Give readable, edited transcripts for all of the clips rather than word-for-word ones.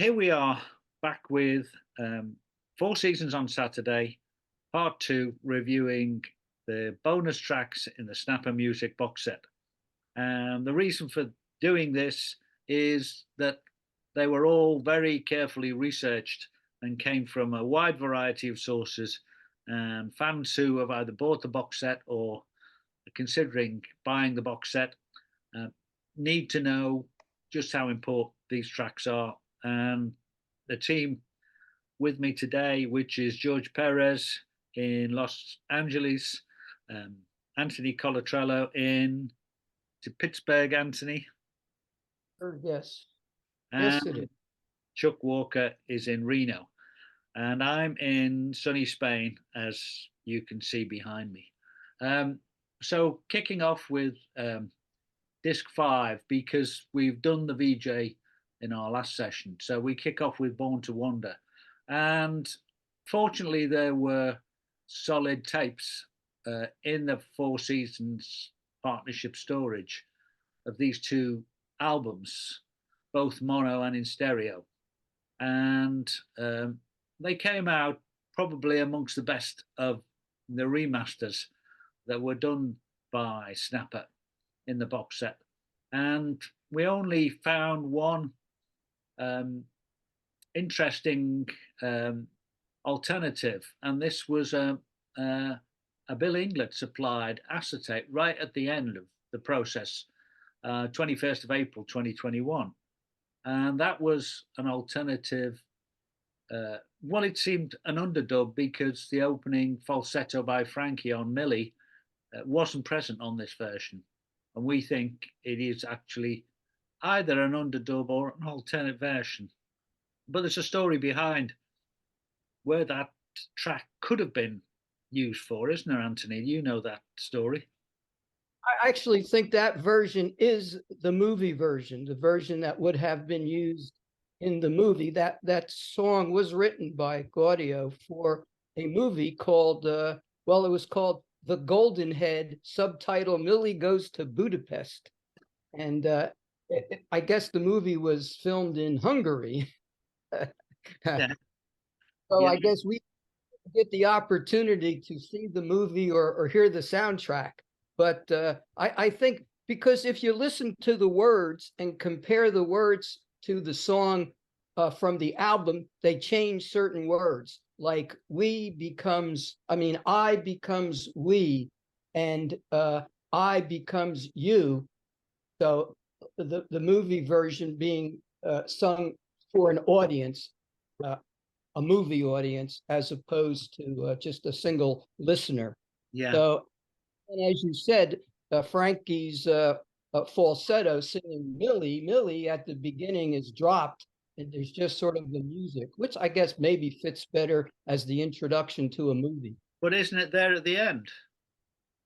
Here we are back with Four Seasons on Saturday, part two, reviewing the bonus tracks in the Snapper Music box set. And the reason for doing this is that they were all very carefully researched and came from a wide variety of sources. And fans who have either bought the box set or are considering buying the box set uh, need to know just how important these tracks are. And the team with me today, which is George Perez in Los Angeles, um, Anthony Colatrello in Pittsburgh, Anthony, Yes. Yes, it and is. Chuck Walker is in Reno. And I'm in sunny Spain, as you can see behind me. Um, so, kicking off with disc five, because we've done the VJ in our last session. So, we kick off with Born to Wander. And fortunately, there were solid tapes in the Four Seasons partnership storage of these two albums, both mono and in stereo. And they came out probably amongst the best of the remasters that were done by Snapper in the box set. And we only found one um, interesting alternative, and this was a Bill Inglot supplied acetate right at the end of the process, 21st of April 2021. And that was an alternative. Well, it seemed an underdub because the opening falsetto by Frankie on Millie wasn't present on this version. And we think it is actually either an underdub or an alternate version. But there's a story behind where that track could have been used for, isn't there, Anthony? You know that story. I actually think that version is the movie version, the version that would have been used in the movie. That song was written by Gaudio for a movie called, well, it was called The Golden Head, subtitle Millie Goes to Budapest. And I guess the movie was filmed in Hungary. Yeah, So yeah. I guess we get the opportunity to see the movie or hear the soundtrack. But I think because if you listen to the words and compare the words to the song from the album, they change certain words. Like I becomes we, and I becomes you. So the movie version being sung for an audience, uh, a movie audience, as opposed to just a single listener. Yeah. So, and as you said, Frankie's falsetto singing Millie at the beginning is dropped, and there's just sort of the music, which I guess maybe fits better as the introduction to a movie. But isn't it there at the end?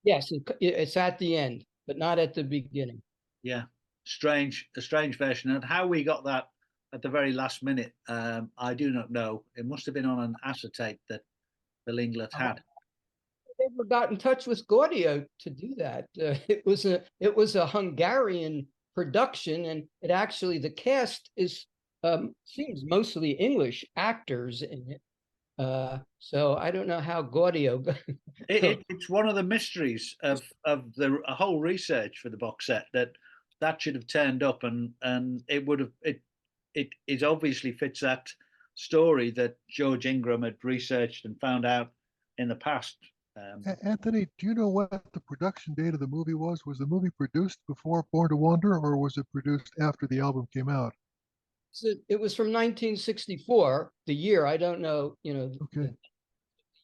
Yes, it's at the end, but not at the beginning. Yeah. A strange version. And how we got that at the very last minute, I do not know. It must have been on an acetate that the Linglet had. Never got in touch with Gaudio to do that. It was a Hungarian production, and it actually the cast is seems mostly English actors in it. So I don't know how Gaudio. It's one of the mysteries of the whole research for the box set that should have turned up, and it would have it obviously fits that story that George Ingram had researched and found out in the past. Anthony, do you know what the production date of the movie was? Was the movie produced before Born to Wander, or was it produced after the album came out? So it was from 1964. The year I don't know. Okay.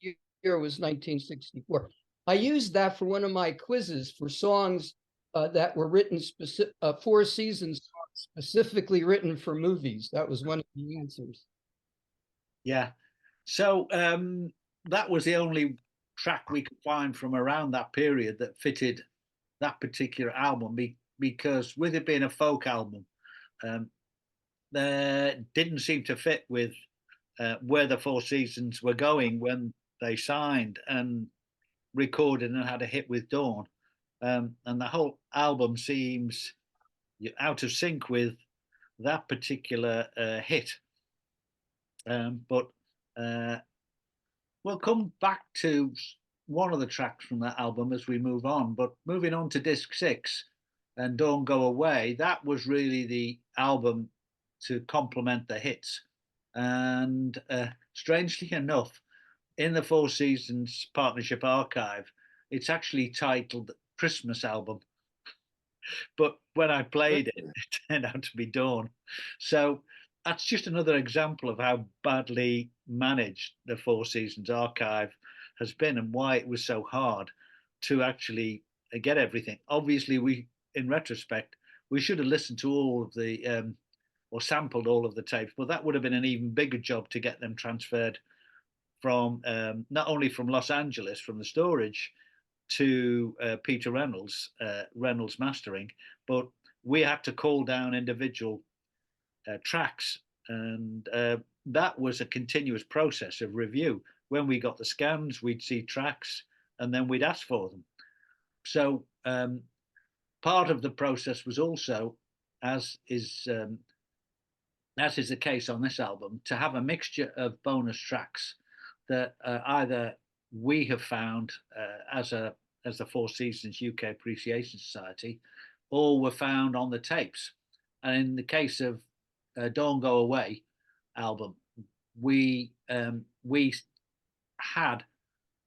The year was 1964. I used that for one of my quizzes for songs that were written Four Seasons songs specifically written for movies. That was one of the answers. Yeah, so that was the only track we could find from around that period that fitted that particular album because with it being a folk album, there didn't seem to fit with where the Four Seasons were going when they signed and recorded and had a hit with Dawn. And the whole album seems out of sync with that particular hit. But we'll come back to one of the tracks from that album as we move on. But moving on to disc 6 and Don't Go Away, that was really the album to complement the hits. And strangely enough, in the Four Seasons Partnership Archive, it's actually titled Christmas Album. But when I played it, it turned out to be Dawn. So that's just another example of how badly managed the Four Seasons Archive has been and why it was so hard to actually get everything. Obviously, in retrospect, we should have listened to all of the or sampled all of the tapes, but that would have been an even bigger job to get them transferred from not only from Los Angeles from the storage to Peter Reynolds mastering, but we had to call down individual tracks, and that was a continuous process of review. When we got the scans, we'd see tracks, and then we'd ask for them. So part of the process was also, as is the case on this album, to have a mixture of bonus tracks that either we have found as the Four Seasons UK Appreciation Society, or were found on the tapes. And in the case of Don't Go Away album, we had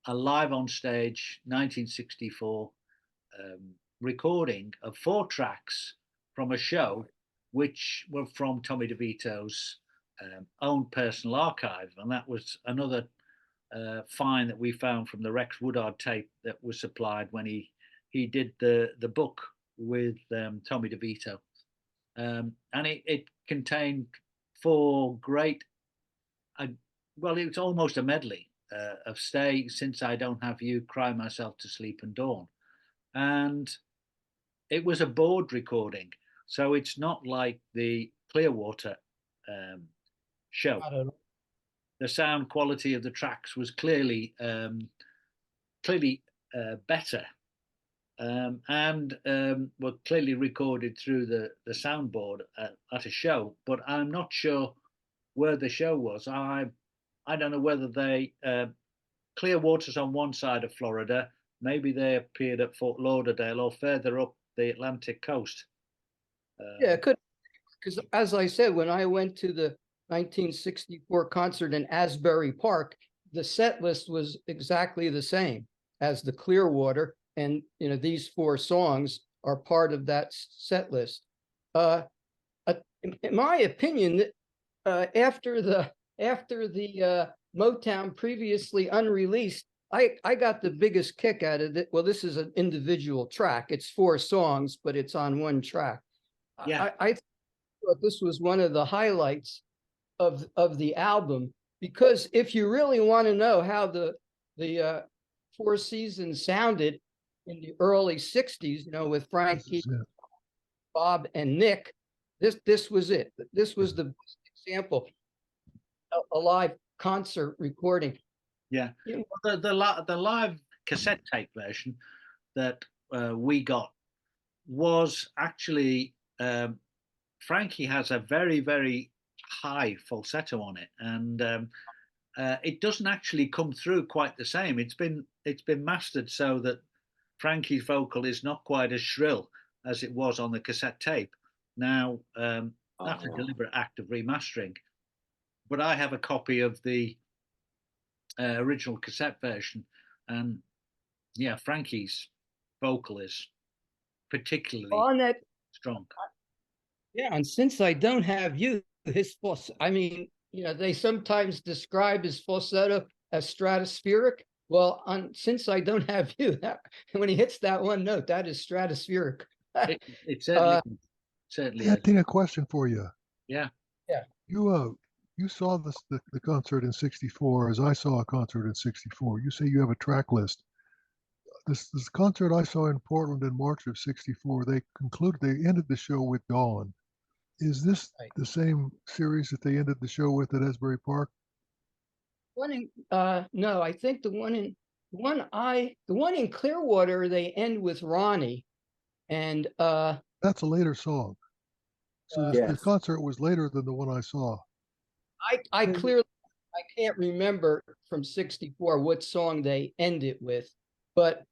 a live on stage 1964 recording of 4 tracks from a show which were from Tommy DeVito's own personal archive, and that was another find that we found from the Rex Woodard tape that was supplied when he did the book with Tommy DeVito, and it contained 4 great. Well, it was almost a medley of Stay, Since I Don't Have You, Cry Myself to Sleep, and Dawn, and it was a board recording, so it's not like the Clearwater show. The sound quality of the tracks was clearly better, and were clearly recorded through the soundboard at a show. But I'm not sure where the show was. I don't know whether they Clearwater's on one side of Florida. Maybe they appeared at Fort Lauderdale or further up the Atlantic coast. Yeah, it could, because as I said, when I went to the 1964 concert in Asbury Park, the set list was exactly the same as the Clearwater, and these 4 songs are part of that set list. In my opinion, after the Motown previously unreleased, I got the biggest kick out of it. Well, this is an individual track. It's 4 songs, but it's on one track. Yeah, I thought this was one of the highlights of the album, because if you really want to know how the Four Seasons sounded in the early 60s, with Frankie, Bob, and Nick, this was it. This was the best example of a live concert recording. Yeah. The live cassette tape version that we got was actually Frankie has a very, very high falsetto on it, and it doesn't actually come through quite the same. It's been mastered so that Frankie's vocal is not quite as shrill as it was on the cassette tape. Now that's a deliberate act of remastering, but I have a copy of the original cassette version, and yeah, Frankie's vocal is particularly on that strong. Yeah, and Since I Don't Have You, his I mean, they sometimes describe his falsetto as stratospheric. Well, on Since I Don't Have You, when he hits that one note, that is stratospheric. It certainly I is. think a question for you. Yeah. You saw the concert in '64 as I saw a concert in '64. You say you have a track list. This concert I saw in Portland in March of '64. They ended the show with Dawn. Is this the same series that they ended the show with at Asbury Park? No, I think the one in Clearwater, they end with Ronnie, and that's a later song. So the concert was later than the one I saw. I clearly I can't remember from '64 what song they end it with, but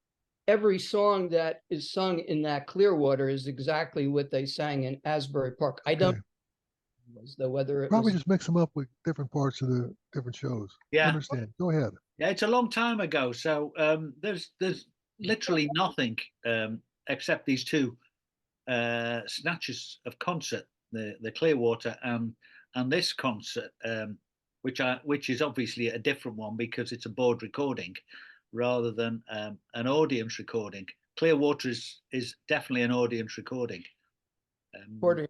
every song that is sung in that Clearwater is exactly what they sang in Asbury Park. I don't Okay. know as though whether it Probably was just mix them up with different parts of the different shows. Yeah, Understand. Go ahead. yeah, it's a long time ago. So there's literally nothing except these two snatches of concert, the Clearwater and this concert, which is obviously a different one because it's a board recording rather than an audience recording. Clearwater is definitely an audience recording. recording.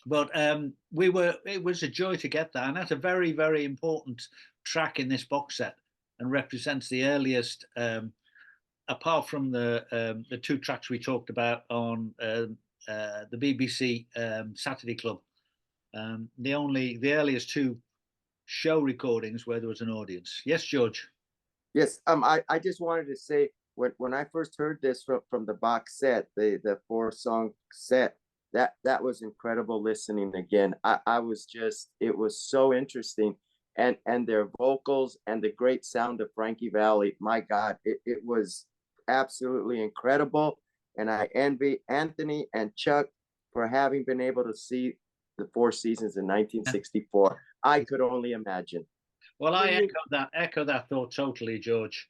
But it was a joy to get that, and that's a very, very important track in this box set, and represents the earliest, apart from the two tracks we talked about on the BBC Saturday Club. The earliest two show recordings where there was an audience. Yes, George. Yes, I just wanted to say when I first heard this from the box set, the 4-song set, that was incredible listening again. I was just, it was so interesting, and their vocals and the great sound of Frankie Valli. My God, it was absolutely incredible, and I envy Anthony and Chuck for having been able to see the Four Seasons in 1964. I could only imagine. Well, I echo that thought totally, George.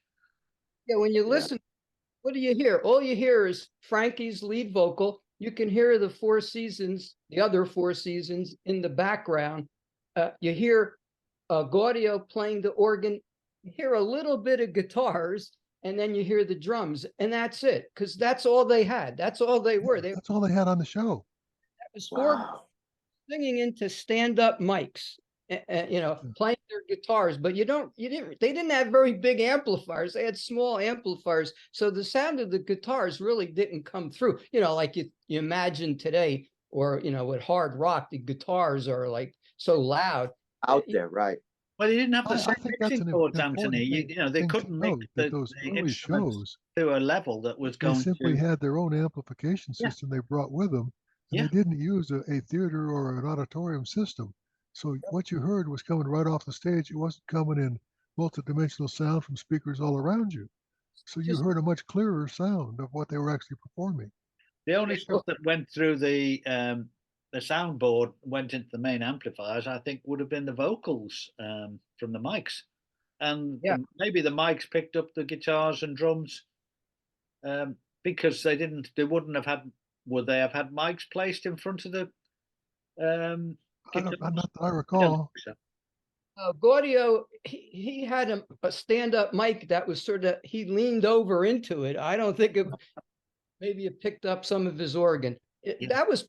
Yeah, when you listen, what do you hear? All you hear is Frankie's lead vocal. You can hear the Four Seasons, the other Four Seasons in the background. You hear Gaudio playing the organ. You hear a little bit of guitars, and then you hear the drums, and that's it. Because that's all they had. That's all they were. That's all they had on the show. Was four singing into stand-up mics. Playing their guitars, but they didn't have very big amplifiers. They had small amplifiers, so the sound of the guitars really didn't come through, like you imagine today, or with hard rock, the guitars are like so loud out there, right? Well, they didn't have the I think that's an boards, important Anthony. They couldn't make those the early instruments shows to a level that was they going simply to. had their own amplification system they brought with them, and Yeah. they didn't use a theater or an auditorium system. So what you heard was coming right off the stage. It wasn't coming in multidimensional sound from speakers all around you. So you heard a much clearer sound of what they were actually performing. The only stuff that went through the soundboard, went into the main amplifiers, I think would have been the vocals from the mics, and maybe the mics picked up the guitars and drums because they wouldn't have had. Would they have had mics placed in front of the? Not that I recall. Gaudio, he had a stand-up mic that was he leaned over into it. I don't think maybe it picked up some of his organ. That was,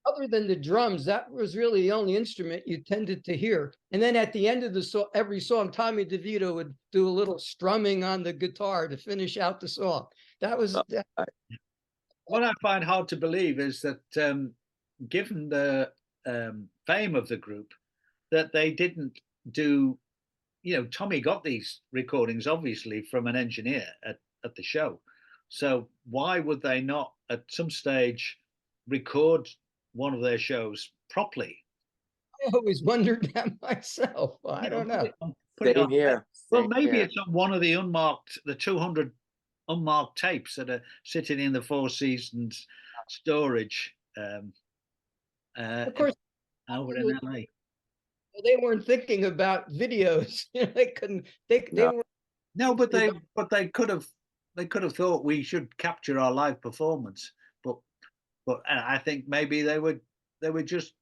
other than the drums, that was really the only instrument you tended to hear. And then at the end of every song, Tommy DeVito would do a little strumming on the guitar to finish out the song. That was. What I find hard to believe is that, given the fame of the group, that they didn't do. Tommy got these recordings obviously from an engineer at the show. So why would they not at some stage record one of their shows properly? I always wondered that myself. I don't know. Same here. Well, maybe it's on one of the 200 unmarked tapes that are sitting in the Four Seasons storage. Of course, over in LA. They weren't thinking about videos. They couldn't. They were. No, but they could have thought we should capture our live performance. But I think maybe they were just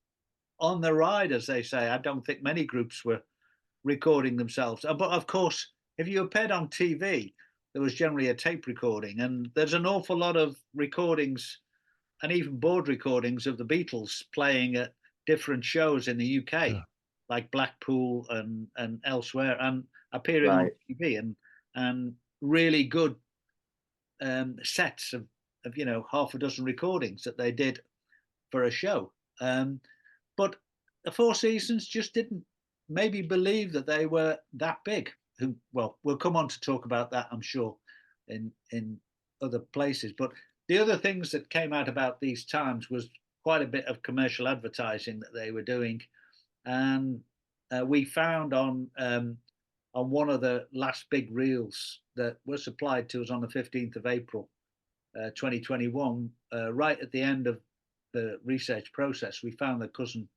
on the ride, as they say. I don't think many groups were recording themselves. But of course, if you appeared on TV, there was generally a tape recording, and there's an awful lot of recordings and even board recordings of the Beatles playing at different shows in the UK, like Blackpool and elsewhere, and appearing on TV, and really good sets of half a dozen recordings that they did for a show. But the Four Seasons just didn't maybe believe that they were that big. Well, we'll come on to talk about that, I'm sure, in other places. But the other things that came out about these times was quite a bit of commercial advertising that they were doing, and we found on one of the last big reels that were supplied to us on the 15th of April, 2021, right at the end of the research process, we found the Cousin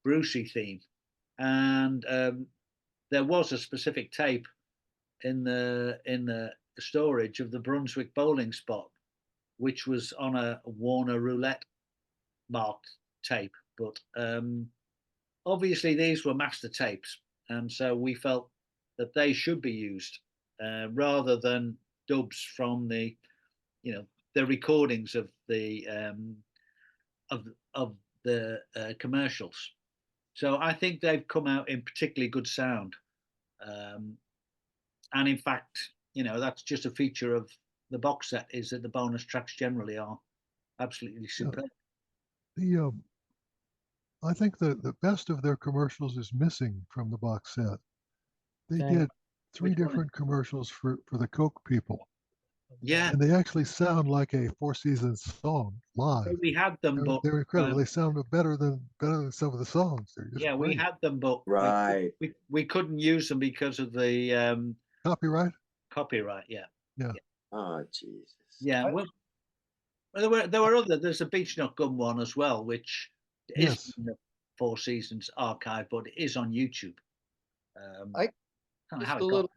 Brucey theme, and there was a specific tape in the storage of the Brunswick bowling spot, which was on a Warner Roulette marked tape. But obviously these were master tapes, and so we felt that they should be used rather than dubs from the, the recordings of the commercials. So I think they've come out in particularly good sound. And in fact, that's just a feature of the box set, is that the bonus tracks generally are absolutely superb. I think the best of their commercials is missing from the box set. They did 3 different commercials for the Coke people. Yeah. And they actually sound like a Four Seasons song live. So we had them, but they're incredible. They sound better than some of the songs. They're just we great. had them, but Right. we couldn't use them because of the Copyright. Yeah. Oh Jesus. Yeah. Well, there were other. There's a Beach Nut Gun one as well, which is in the Four Seasons archive, but it is on YouTube. Just a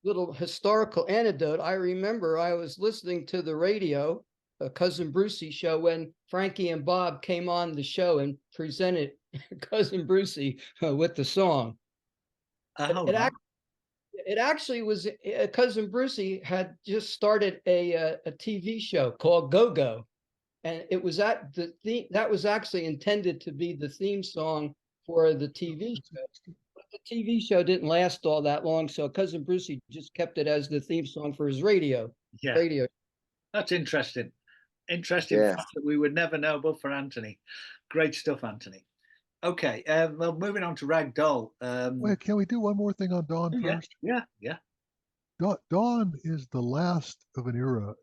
little historical anecdote. I remember I was listening to the radio, a Cousin Brucey show, when Frankie and Bob came on the show and presented Cousin Brucey with the song. It actually was Cousin Brucey had just started a TV show called Go Go, and it was that was actually intended to be the theme song for the TV show. But the TV show didn't last all that long, so Cousin Brucey just kept it as the theme song for his radio. Yeah, that's interesting. Fact that we would never know, but for Anthony. Great stuff, Anthony. Okay, well, moving on to Rag Doll. Wait, can we do one more thing on Dawn first? Yeah. Dawn is the last of an era.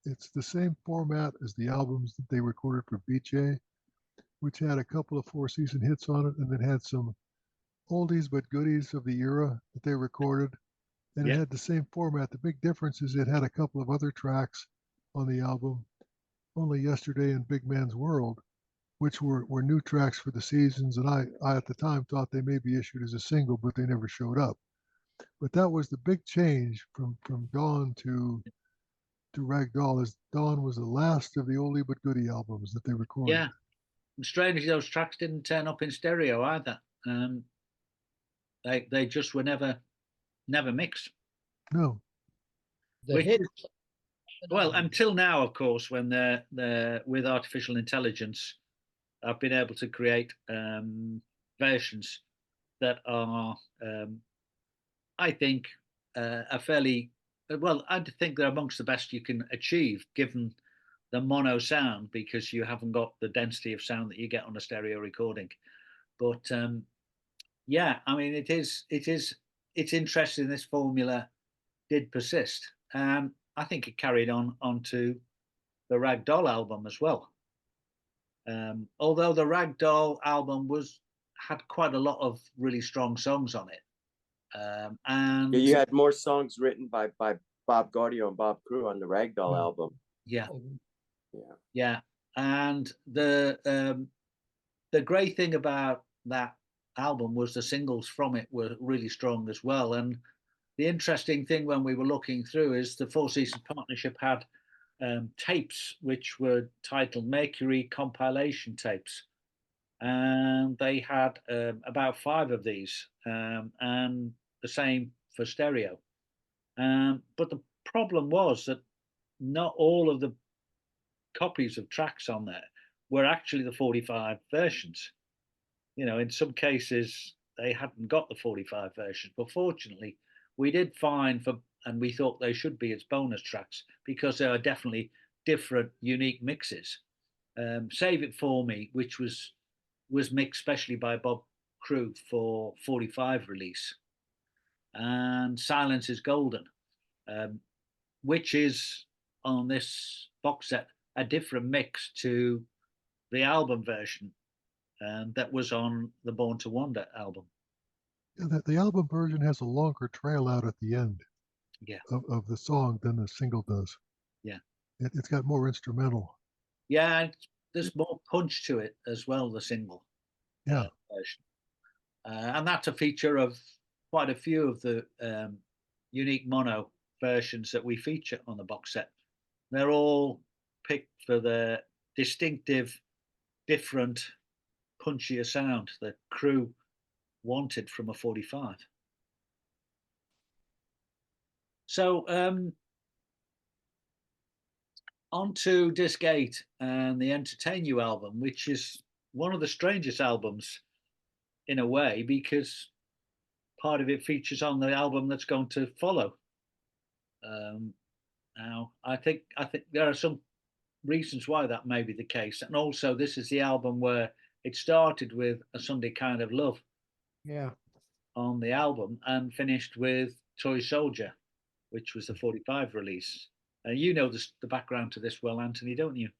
It's the same format as the albums that they recorded for BJ, which had a couple of four-season hits on it, and then had some oldies but goodies of the era that they recorded. And it had the same format. The big difference is it had a couple of other tracks on the album, Only Yesterday and Big Man's World, which were new tracks for the seasons. And I at the time thought they may be issued as a single, but they never showed up. But that was the big change from Dawn to Rag Doll, is Dawn was the last of the oldie but goodie albums that they recorded. Yeah. And strangely, those tracks didn't turn up in stereo either. They just were never mixed. No. Well, until now, of course, when they're with artificial intelligence, I've been able to create versions that are, I think, a fairly well. I think they're amongst the best you can achieve, given the mono sound, because you haven't got the density of sound that you get on a stereo recording. But yeah, I mean, it's interesting. This formula did persist, and I think it carried on onto the Rag Doll album as well. Although the Rag Doll album had quite a lot of really strong songs on it, and you had more songs written by Bob Gaudio and Bob Crewe on the Rag Doll album. Yeah, and the great thing about that album was the singles from it were really strong as well. And the interesting thing when we were looking through is the Four Seasons Partnership had tapes which were titled Mercury compilation tapes, and they had about 5 of these, and the same for stereo. But the problem was that not all of the copies of tracks on there were actually the 45 versions. In some cases they hadn't got the 45 versions, but fortunately we did find and we thought they should be as bonus tracks, because there are definitely different unique mixes. Save It For Me, which was mixed specially by Bob Crewe for 45 release, and Silence Is Golden, which is on this box set a different mix to the album version. and that was on the Born to Wander album. Yeah, the album version has a longer trail out at the end Yeah, of the song than the single does. yeah, It's got more instrumental. yeah. There's more punch to it as well. The single Yeah, version, and that's a feature of quite a few of the unique mono versions that we feature on the box set. They're all picked for their distinctive, different, punchier sound that Crewe wanted from a 45. So on to Disc 8 and the Entertain You album, which is one of the strangest albums in a way, because part of it features on the album that's going to follow. Now, I think there are some reasons why that may be the case, and also this is the album where it started with A Sunday Kind of Love Yeah. on the album and finished with Toy Soldier, which was the 45 release. You know the background to this well, Anthony, don't you?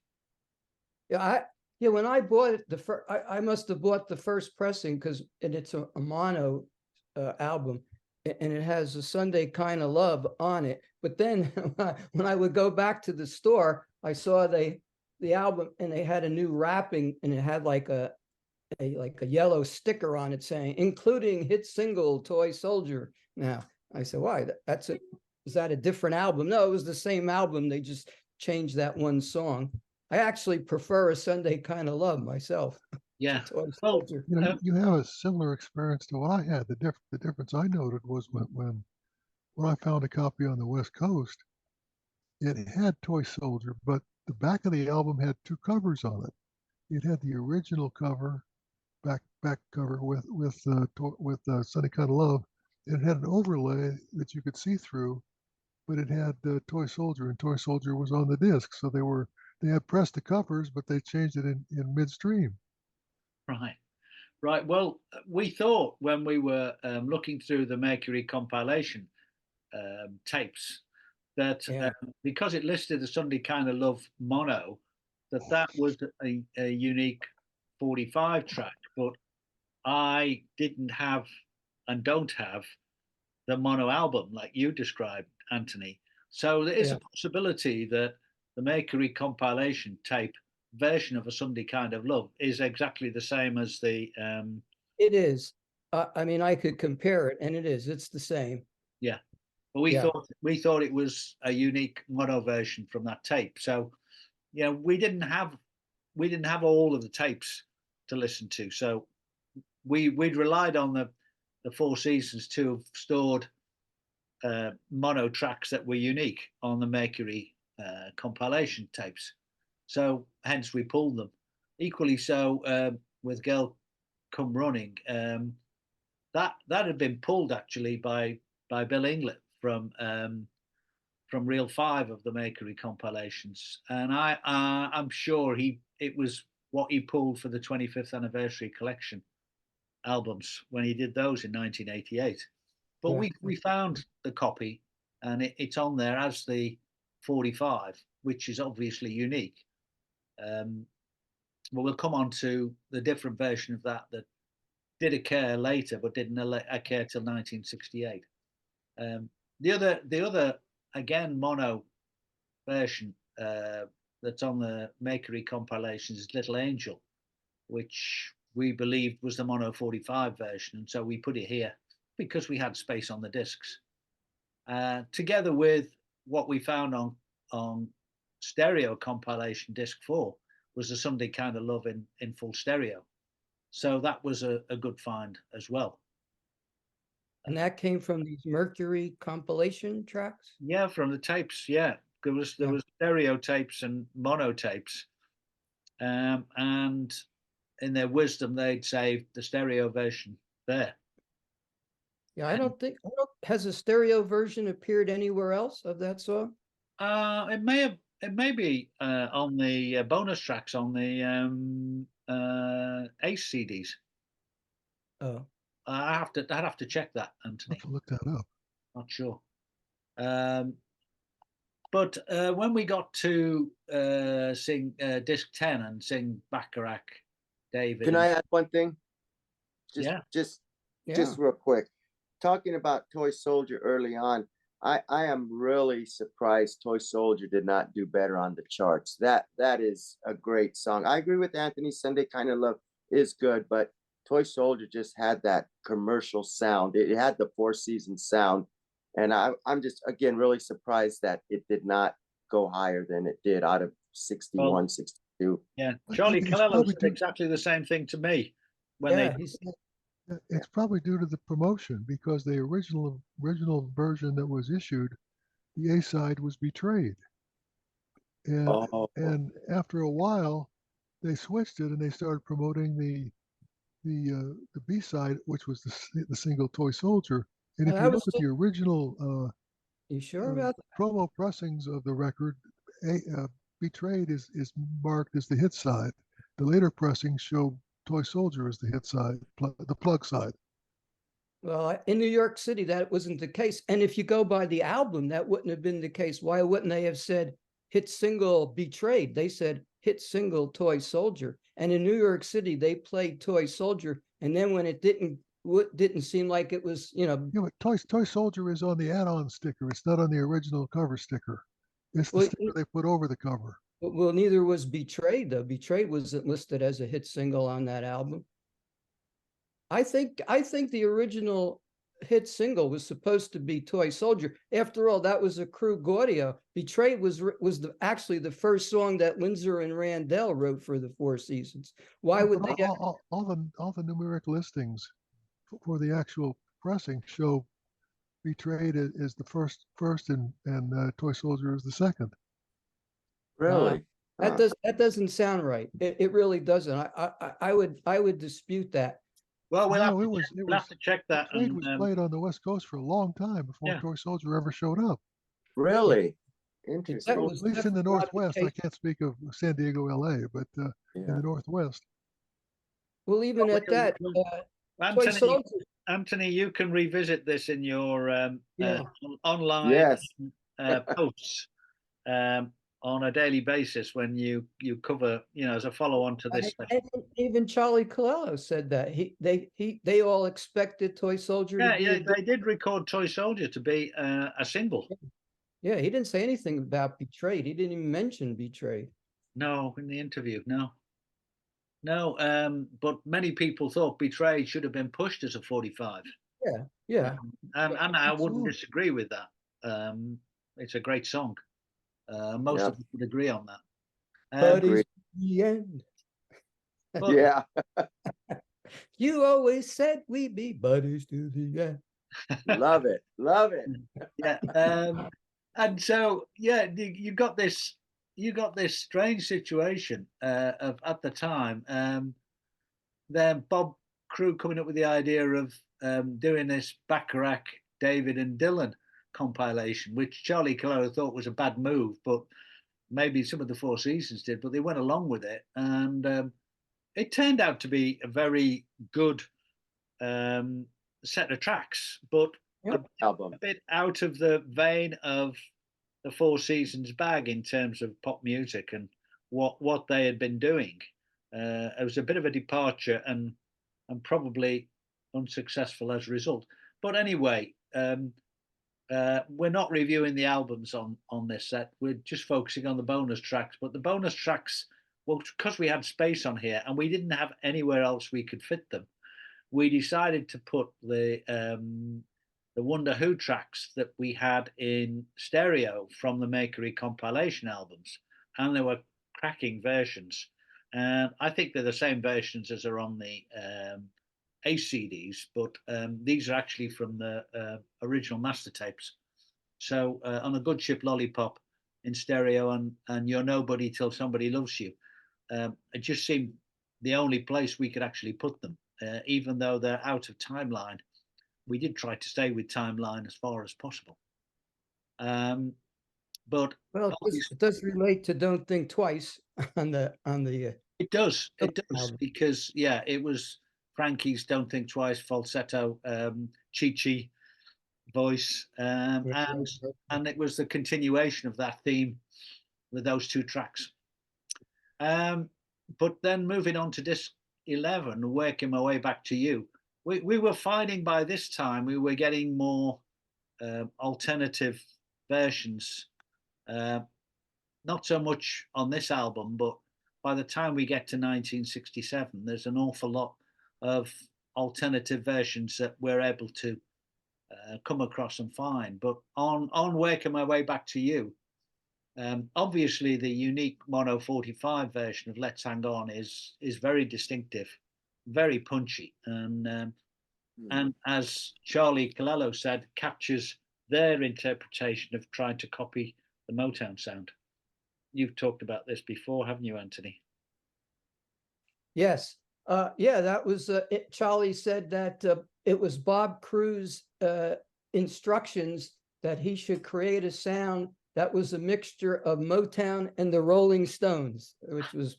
Yeah, when I bought it, I must have bought the first pressing and it's a mono album, and it has A Sunday Kind of Love on it. But then when I would go back to the store, I saw the album, and they had a new wrapping, and it had like a yellow sticker on it saying including hit single Toy Soldier. Now I said, why? Is that a different album? No, it was the same album. They just changed that one song. I actually prefer A Sunday Kind of Love myself. Yeah. Toy Well, Soldier. you have a similar experience to what I had. The difference I noted was when I found a copy on the West Coast, it had Toy Soldier, but the back of the album had two covers on it. It had the original cover, back cover with Sunny Kind of Love. It had an overlay that you could see through, but it had Toy Soldier, and Toy Soldier was on the disc. So they had pressed the covers, but they changed it in midstream. Right. Well, we thought when we were looking through the Mercury compilation tapes that because it listed the Sunday Kind of Love mono, that was a unique 45 track, but I didn't have and don't have the mono album like you described, Anthony. So there is a possibility that the Mercury compilation tape version of A Sunday Kind of Love is exactly the same as the. It is. I mean, I could compare it, and it is. It's the same. Yeah, but we thought it was a unique mono version from that tape. So, you know, we didn't have all of the tapes to listen to. So we'd relied on the Four Seasons to have stored mono tracks that were unique on the Mercury compilation tapes. So hence we pulled them. Equally so with Girl Come Running, that had been pulled actually by Bill Inglot from Reel 5 of the Mercury compilations, and I'm sure it was what he pulled for the 25th anniversary collection albums when he did those in 1988. But we found the copy, and it's on there as the 45, which is obviously unique. But we'll come on to the different version of that did occur later, but didn't occur till 1968. The other again mono version that's on the Mercury compilations is Little Angel, which we believed was the mono 45 version, and so we put it here because we had space on the discs. Together with what we found on stereo compilation disc 4 was The Sunday Kind of Love in full stereo. So that was a good find as well. And that came from these Mercury compilation tracks? Yeah, from the tapes. Yeah, there was stereo tapes and mono tapes, and in their wisdom, they'd saved the stereo version there. Yeah, has a stereo version appeared anywhere else of that song? It may be on the bonus tracks on the Ace CDs. Oh, I'd have to check that, Anthony. I'll have to look that up. Not sure. But when we got to sing disc 10 and sing Bacharach David. Can I add one thing? Yeah. Just Yeah. real quick. Talking about Toy Soldier early on, I am really surprised Toy Soldier did not do better on the charts. That is a great song. I agree with Anthony. Sunday Kind of Love is good, but Toy Soldier just had that commercial sound. It had the Four Seasons sound, and I'm just again really surprised that it did not go higher than it did out of 61, Well, 62. Yeah, I Charlie think it's Calello probably said exactly the same thing to me when Yeah, they. he said, It's probably due to the promotion because the original version that was issued, the A side was Betrayed, and Oh, after a while, they switched it and they started promoting the B side, which was the single Toy Soldier. And and if I you was look at the original you sure about that? promo pressings of the record, Betrayed is marked as the hit side. The later pressings show Toy Soldier as the hit side, the plug side. Well, in New York City, that wasn't the case. And if you go by the album, that wouldn't have been the case. Why wouldn't they have said hit single Betrayed? They said hit single Toy Soldier. And in New York City, they played Toy Soldier. And then when it didn't seem like it was, Yeah, but Toy Soldier is on the add-on sticker. It's not on the original cover sticker. It's the well, sticker they put over the cover. well, neither was Betrayed, though. Betrayed wasn't listed as a hit single on that album. I think the original hit single was supposed to be Toy Soldier. After all, that was a Crewe Gaudio. Betrayed was actually the first song that Windsor and Randell wrote for the Four Seasons. Why would But they? all the numeric listings for the actual pressing show Betrayed is the first and Toy Soldier is the second. really? That doesn't sound right. It really doesn't. I would dispute that. Well, No, we'll have to check that. Betrayed And was played on the West Coast for a long time before Yeah. Toy Soldier ever showed up. Really? That Interesting. At was least in the definitely not the Northwest. I case. can't speak of San Diego, LA, but in Yeah. the Northwest. Well, even at that, Toy Soldier. Anthony, you can revisit this in your Yeah. online Yes. posts on a daily basis when you cover, as a follow-on to this stuff. And even Charlie Calello said that they all expected Toy Soldier to be. They did record Toy Soldier to be a single. Yeah, he didn't say anything about Betrayed. He didn't even mention Betrayed. No, in the interview, no. But many people thought Betrayed should have been pushed as a 45. Yeah. And I wouldn't disagree with that. It's a great song. Most of us would agree on that. Buddies to the end. But- Yeah. You always said we'd be buddies to the end. Love it. Love it. Yeah. And so, you got this strange situation of at the time. Then Bob Crewe coming up with the idea of doing this Bacharach, David and Dylan compilation, which Charlie Calello thought was a bad move, but maybe some of the Four Seasons did, but they went along with it. And it turned out to be a very good set of tracks, but Album. a bit out of the vein of the Four Seasons bag in terms of pop music and what they had been doing. It was a bit of a departure and probably unsuccessful as a result. But anyway, we're not reviewing the albums on this set. We're just focusing on the bonus tracks. But the bonus tracks, well, because we had space on here and we didn't have anywhere else we could fit them, we decided to put the Wonder Who tracks that we had in stereo from the Makery compilation albums, and they were cracking versions. And I think they're the same versions as are on the Ace CDs, but these are actually from the original master tapes. So on A Good Ship Lollipop in stereo and You're Nobody Till Somebody Loves You, it just seemed the only place we could actually put them, even though they're out of timeline. We did try to stay with timeline as far as possible. But well, it does relate to Don't Think Twice on the it does album. because it was Frankie's Don't Think Twice falsetto Chi-Chi voice, and it was the continuation of that theme with those two tracks. But then moving on to disc 11, working my way back to you, we were finding by this time we were getting more alternative versions. Not so much on this album, but by the time we get to 1967, there's an awful lot of alternative versions that we're able to come across and find. But on working my way back to you, obviously the unique mono 45 version of Let's Hang On is very distinctive, very punchy, and as Charlie Colello said, captures their interpretation of trying to copy the Motown sound. You've talked about this before, haven't you, Anthony? Yes. Yeah, that was it. Charlie said that it was Bob Crewe's instructions that he should create a sound that was a mixture of Motown and the Rolling Stones, which was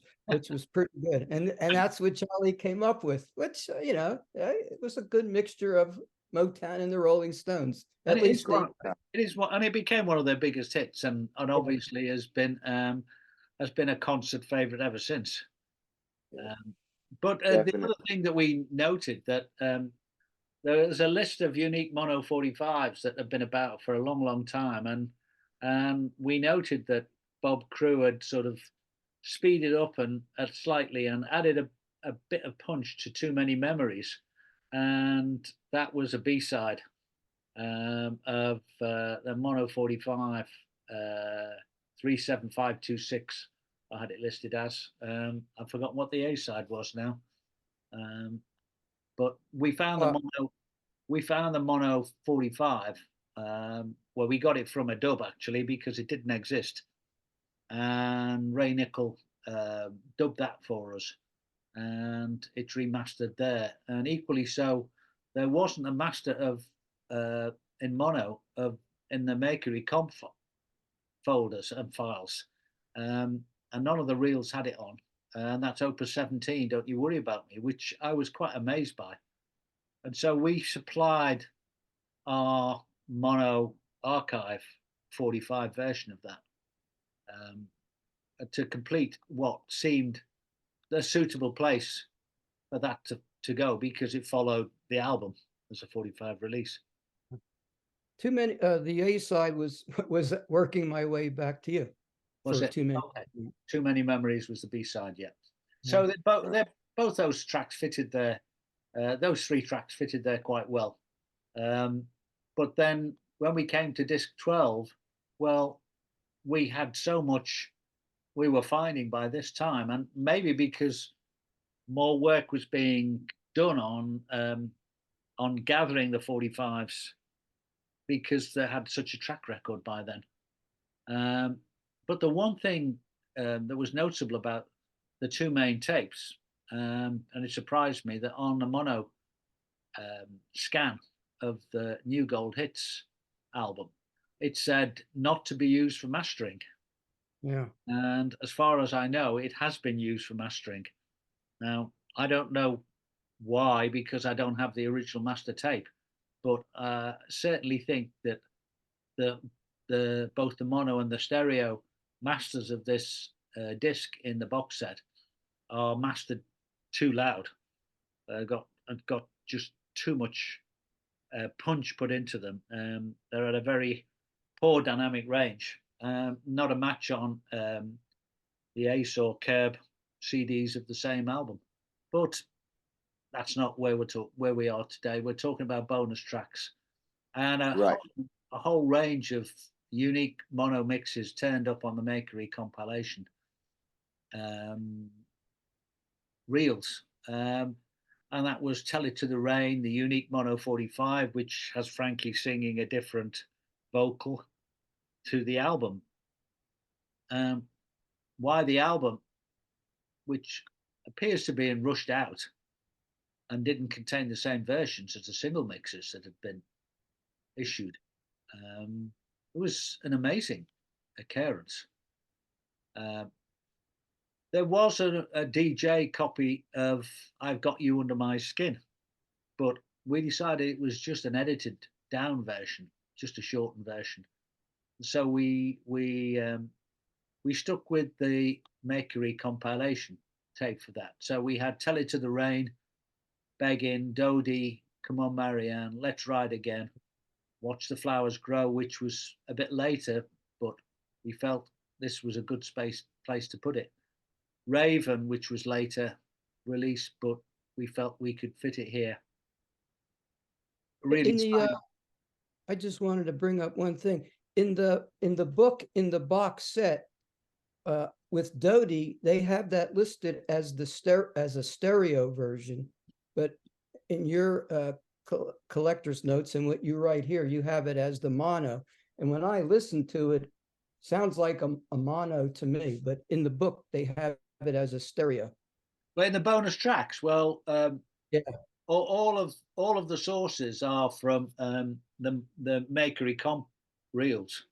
pretty good. And that's what Charlie came up with, which, you know, it was a good mixture of Motown and the Rolling Stones. At least it is what, and it became one of their biggest hits, and obviously has been a concert favorite ever since. But the other thing that we noted that there's a list of unique mono 45s that have been about for a long time, and we noted that Bob Crewe had sort of speeded up and slightly and added a bit of punch to Too Many Memories, and that was a B-side of the mono 45 37526. I had it listed as. I've forgotten what the A-side was now, but we found the mono 45 where we got it from a dub actually because it didn't exist, and Ray Nichol dubbed that for us, and it's remastered there. And equally so, there wasn't a master of in mono of in the Mercury comp folders and files, and none of the reels had it on, and that's Opus 17, Don't You Worry About Me, which I was quite amazed by. And so we supplied our mono archive 45 version of that to complete what seemed a suitable place for that to go, because it followed the album as a 45 release. Too many. The A side was Working My Way Back to You. Was it? Too Many? Okay. Too Many Memories was the B side. Yeah. So both those tracks fitted there. Those three tracks fitted there quite well. But then when we came to disc 12, well, we had so much we were finding by this time, and maybe because more work was being done on gathering the 45s, because they had such a track record by then. But the one thing that was noticeable about the two main tapes, and it surprised me, that on the mono scan of the New Gold Hits album, it said not to be used for mastering. Yeah. And as far as I know, it has been used for mastering. Now, I don't know why, because I don't have the original master tape, but certainly think that both the mono and the stereo masters of this disc in the box set are mastered too loud. Got just too much punch put into them. They're at a very poor dynamic range. Not a match on the Ace or Curb CDs of the same album. But that's not where we are today. We're talking about bonus tracks and a whole range of unique mono mixes turned up on the Mercury compilation reels. And that was Tell It to the Rain, the unique mono 45, which has Frankie singing a different vocal to the album. Why the album, which appears to be rushed out and didn't contain the same versions as the single mixes that had been issued. It was an amazing occurrence. There was a DJ copy of I've Got You Under My Skin, but we decided it was just an edited down version, just a shortened version. So we stuck with the Mercury compilation, tape for that. So we had Tell It to the Rain, Begging, Dodie, Come On Marianne, Let's Ride Again, Watch the Flowers Grow, which was a bit later, but we felt this was a good place to put it. Raven, which was later released, but we felt we could fit it here. Really, In the I just wanted to bring up one thing. In the book, in the box set, with Dodie, they have that listed as as a stereo version, but in your collector's notes and what you write here, you have it as the mono. And when I listen to it, sounds like a mono to me, but in the book they have it as a stereo. But in the bonus tracks, well, yeah, all of the sources are from the Makery comp reels,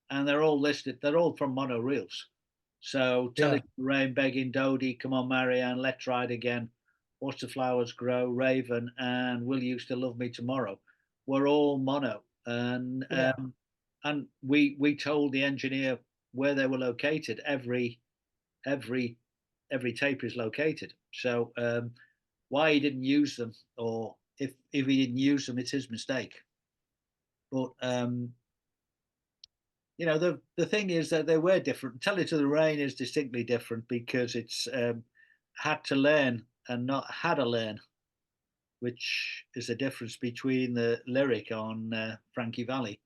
and they're all listed. They're all from mono reels. So Tell It to the Rain, Begging, Dodie, Come On Marianne, Let's Ride Again, Watch the Flowers Grow, Raven, and Will You Still Love Me Tomorrow were all mono. And we told the engineer where they were located. Every tape is located. So why he didn't use them, or if he didn't use them, it's his mistake. But you know, the thing is that they were different. Tell It to the Rain is distinctly different because it's had to learn and not had to learn, which is the difference between the lyric on Frankie Valli,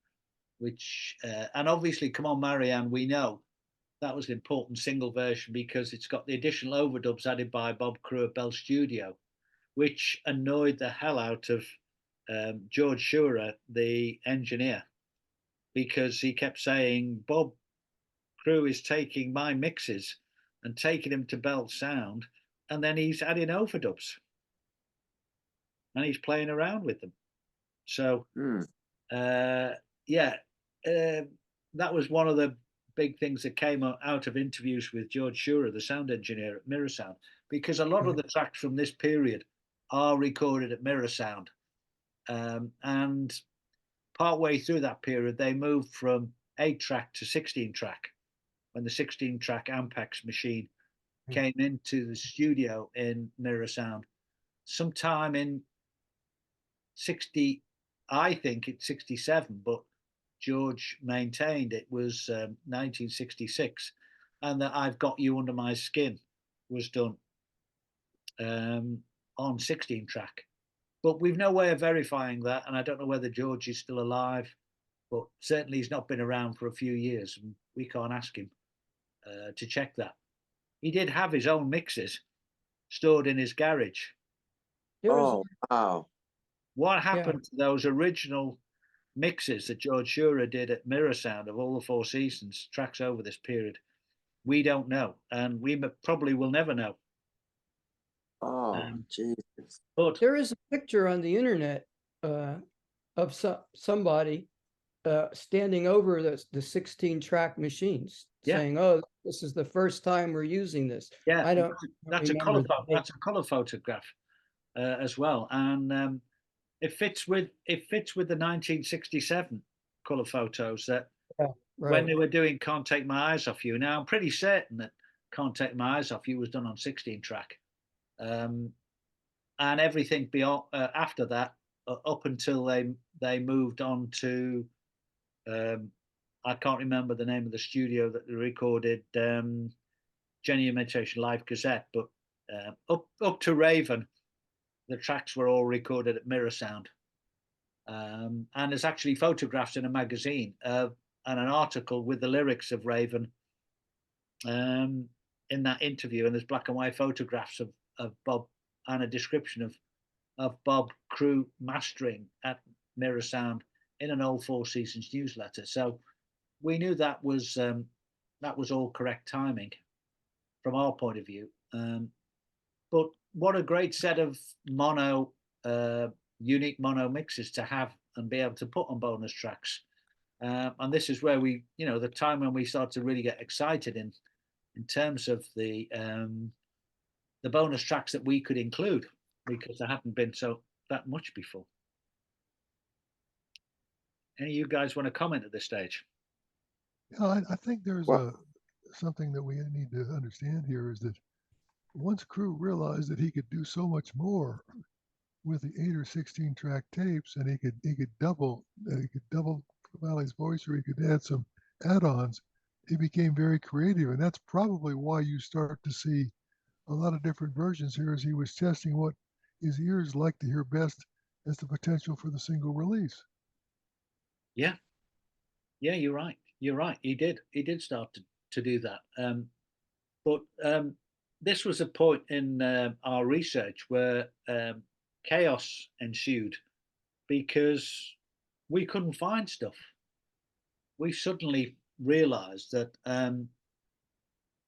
which and obviously Come On Marianne, we know that was an important single version because it's got the additional overdubs added by Bob Crewe at Bell Studio, which annoyed the hell out of George Shearer, the engineer, because he kept saying, Bob Crewe is taking my mixes and taking them to Bell Sound, and then he's adding overdubs. And he's playing around with them. So, that was one of the big things that came out of interviews with George Shearer, the sound engineer at Mirror Sound, because a lot of the tracks from this period are recorded at Mirror Sound. And partway through that period, they moved from 8-track to 16-track when the 16-track Ampex machine came into the studio in Mirror Sound. Sometime in 60, I think it's 67, but George maintained it was 1966, and that I've Got You Under My Skin was done on 16-track. But we've no way of verifying that, and I don't know whether George is still alive, but certainly he's not been around for a few years, and we can't ask him to check that. He did have his own mixes stored in his garage. Oh, wow. What happened to those original mixes that George Shearer did at Mirror Sound of all the Four Seasons tracks over this period? We don't know, and we probably will never know. Oh, Jesus. But there is a picture on the internet of somebody standing over the 16-track machines, saying, "Oh, this is the first time we're using this." Yeah, I don't. That's a color. That's a color photograph as well, and it fits with the 1967 color photos that when they were doing "Can't Take My Eyes Off You." Now I'm pretty certain that "Can't Take My Eyes Off You" was done on 16-track, and everything beyond after that, up until they moved on to. I can't remember the name of the studio that they recorded Jenny Imitation Live cassette, but up to Raven, the tracks were all recorded at Mirror Sound. And there's actually photographs in a magazine and an article with the lyrics of Raven in that interview, and there's black and white photographs of Bob and a description of Bob Crewe mastering at Mirror Sound in an old Four Seasons newsletter. So we knew that was all correct timing from our point of view. But what a great set of unique mono mixes to have and be able to put on bonus tracks. And this is where we, the time when we start to really get excited in terms of the bonus tracks that we could include, because there hadn't been that much before. Any of you guys want to comment at this stage? Yeah, I think there's something that we need to understand here is that once Crewe realized that he could do so much more with the 8 or 16 track tapes, and he could double Valley's voice, or he could add some add-ons. He became very creative, and that's probably why you start to see a lot of different versions here, as he was testing what his ears like to hear best as the potential for the single release. Yeah, yeah, you're right. You're right. He did start to do that. But this was a point in our research where chaos ensued because we couldn't find stuff. We suddenly realized that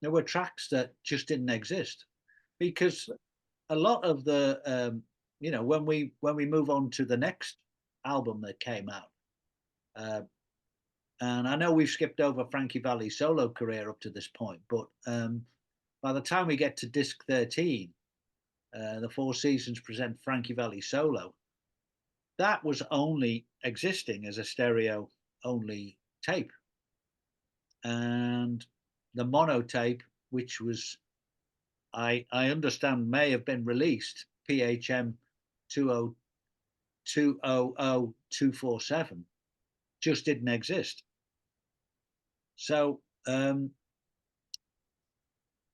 there were tracks that just didn't exist because a lot of the when we move on to the next album that came out, and I know we've skipped over Frankie Valli's solo career up to this point, but by the time we get to disc 13, the Four Seasons present Frankie Valli solo, that was only existing as a stereo only tape. And the mono tape, which was, I understand, may have been released, PHM 200247, just didn't exist. So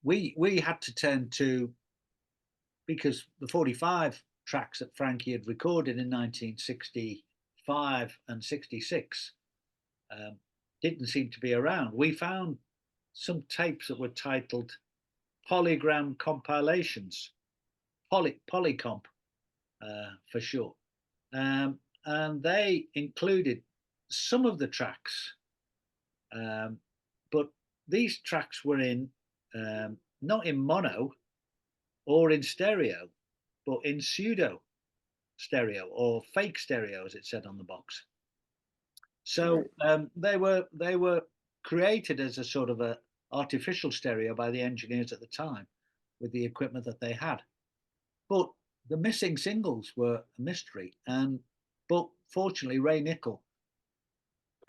we had to turn to, because the 45 tracks that Frankie had recorded in 1965 and 66 didn't seem to be around. We found some tapes that were titled Polygram Compilations, Polycomp for short, and they included some of the tracks, but these tracks were in not in mono or in stereo, but in pseudo stereo or fake stereo, as it said on the box. So they were created as a sort of a artificial stereo by the engineers at the time with the equipment that they had. But the missing singles were a mystery. But fortunately, Ray Nickel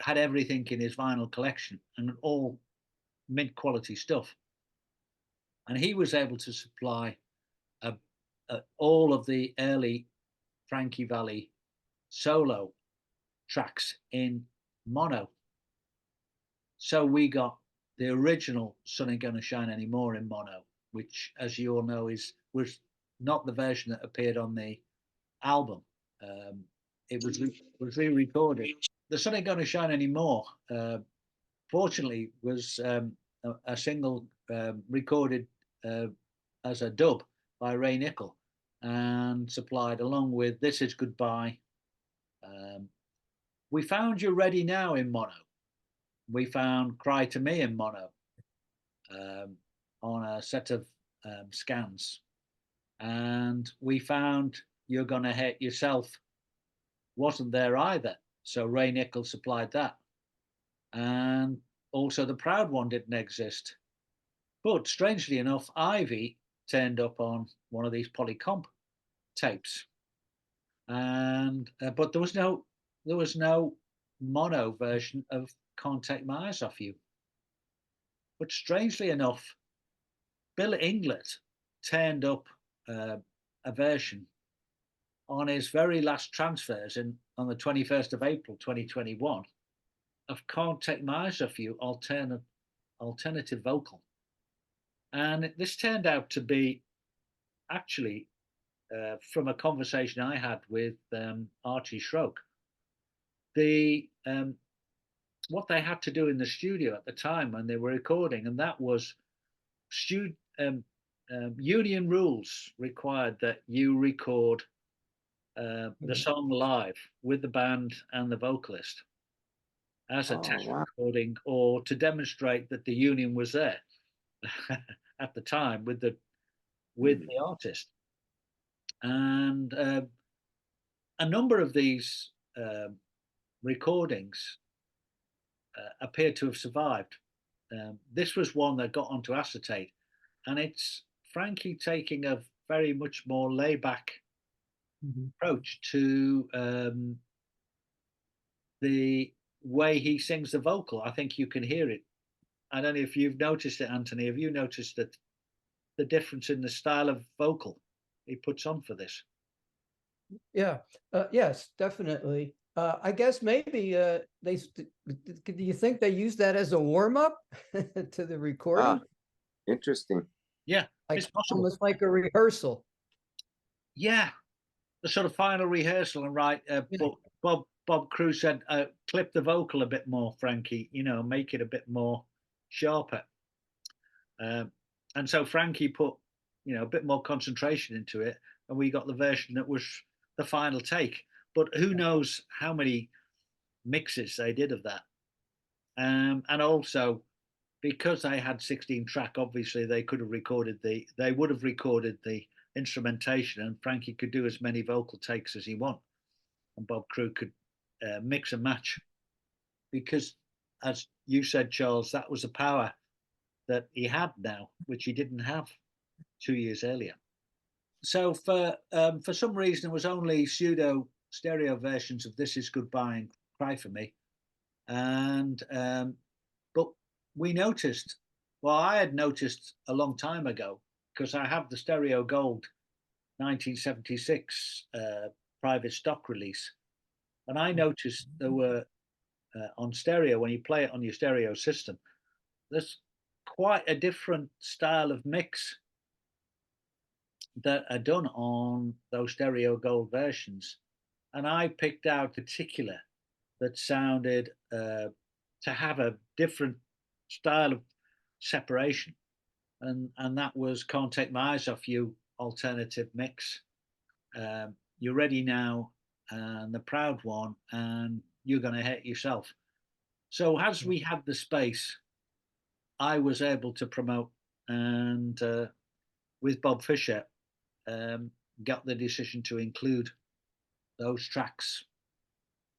had everything in his vinyl collection and all mint quality stuff. And he was able to supply all of the early Frankie Valli solo tracks in mono. So we got the original Sun Ain't Gonna Shine Anymore in mono, which, as you all know, was not the version that appeared on the album. It was re-recorded. The Sun Ain't Gonna Shine Anymore, fortunately, was a single recorded as a dub by Ray Nickel and supplied along with This Is Goodbye. We found You Ready Now in mono. We found Cry to Me in mono on a set of scans. And we found You're Gonna Hate Yourself wasn't there either. So Ray Nickel supplied that. And also The Proud One didn't exist. But strangely enough, Ivy turned up on one of these Polycomp tapes. And but there was no mono version of Can't Take My Eyes Off You. But strangely enough, Bill Inglot turned up a version on his very last transfers on the 21st of April 2021 of Can't Take My Eyes Off You alternative vocal. And this turned out to be actually from a conversation I had with Archie Schrock. What they had to do in the studio at the time when they were recording, and that was union rules required that you record the song live with the band and the vocalist as a test recording, or to demonstrate that the union was there at the time with the artist. And a number of these recordings appear to have survived. This was one that got onto acetate, and it's Frankie taking a very much more laid-back approach to the way he sings the vocal. I think you can hear it. I don't know if you've noticed it, Anthony. Have you noticed that the difference in the style of vocal he puts on for this. Yeah, yes, definitely. I guess maybe do you think they use that as a warm up to the recording? Interesting. Yeah, Like it's possible. almost like a rehearsal. Yeah, the sort of final rehearsal, and right. But Bob Crewe said, clip the vocal a bit more, Frankie. You know, make it a bit more sharper. And so Frankie put, you know, a bit more concentration into it, and we got the version that was the final take. But who knows how many mixes they did of that? And also, because they had 16 track, obviously they could have recorded they would have recorded the instrumentation, and Frankie could do as many vocal takes as he want, and Bob Crewe could mix and match, because, as you said, Charles, that was the power that he had now, which he didn't have 2 years earlier. So for some reason, there was only pseudo stereo versions of "This Is Goodbye" and "Cry for Me," and but we noticed. Well, I had noticed a long time ago, because I have the Stereo Gold 1976 private stock release, and I noticed there were on stereo, when you play it on your stereo system, there's quite a different style of mix that are done on those Stereo Gold versions. And I picked out particular that sounded to have a different style of separation. And that was "Can't Take My Eyes Off You" alternative mix. "You're Ready Now" and "The Proud One" and "You're Gonna Hurt Yourself." So as we had the space, I was able to promote, and with Bob Fisher, got the decision to include those tracks